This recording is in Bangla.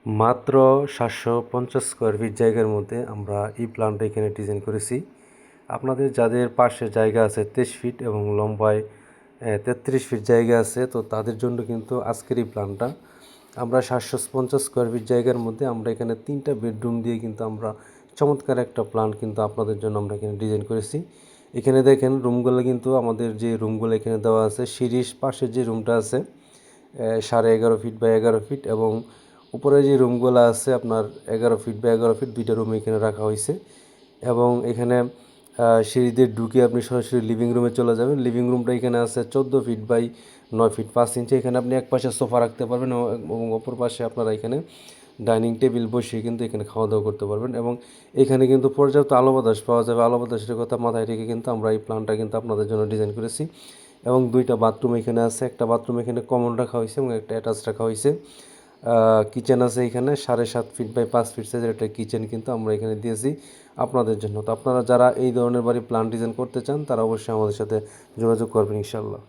মাত্র 750 স্কোয়ার ফিট জায়গার মধ্যে আমরা এই প্ল্যানটা এখানে ডিজাইন করেছি। আপনাদের যাদের পাশে জায়গা আছে 23 ফিট এবং লম্বায় 33 ফিট জায়গা আছে, তো তাদের জন্য কিন্তু আজকের এই প্ল্যানটা আমরা 750 স্কোয়ার ফিট জায়গার মধ্যে আমরা এখানে 3টা বেডরুম দিয়ে কিন্তু আমরা চমৎকার একটা প্ল্যান কিন্তু আপনাদের জন্য আমরা এখানে ডিজাইন করেছি। এখানে দেখেন রুমগুলো কিন্তু আমাদের যে রুমগুলো এখানে দেওয়া আছে, সিঁড়ির পাশে যে রুমটা আছে 11.5 ফিট বাই 11 ফিট এবং উপরে যে রুমগুলো আছে আপনার 11 ফিট বাই 11 ফিট, 2টা রুম এখানে রাখা হয়েছে। এবং এখানে সিঁড়ি দিয়ে ঢুকে আপনি সরাসরি লিভিং রুমে চলে যাবেন। লিভিং রুমটা এখানে আছে 14 ফিট বাই 9 ফিট 5 ইঞ্চি। এখানে আপনি এক পাশে সোফা রাখতে পারবেন এবং অপর পাশে আপনারা এখানে ডাইনিং টেবিল বসিয়ে কিন্তু এখানে খাওয়া দাওয়া করতে পারবেন। এবং এখানে কিন্তু পর্যাপ্ত আলো বাতাস পাওয়া যাবে। আলো বাতাসের কথা মাথায় রেখে কিন্তু আমরা এই প্ল্যানটা কিন্তু আপনাদের জন্য ডিজাইন করেছি। এবং 2টা বাথরুম এখানে আছে, একটা বাথরুম এখানে কমন রাখা হয়েছে এবং একটা অ্যাটাচ রাখা হয়েছে। কিচেন আছে এখানে 7.5 ফিট বাই 5 ফিট সাইজের একটা কিচেন কিন্তু আমরা এখানে দিয়েছি আপনাদের জন্য। তো আপনারা যারা এই ধরনের বাড়ি প্ল্যান ডিজাইন করতে চান তারা অবশ্যই আমাদের সাথে যোগাযোগ করবেন ইনশাআল্লাহ।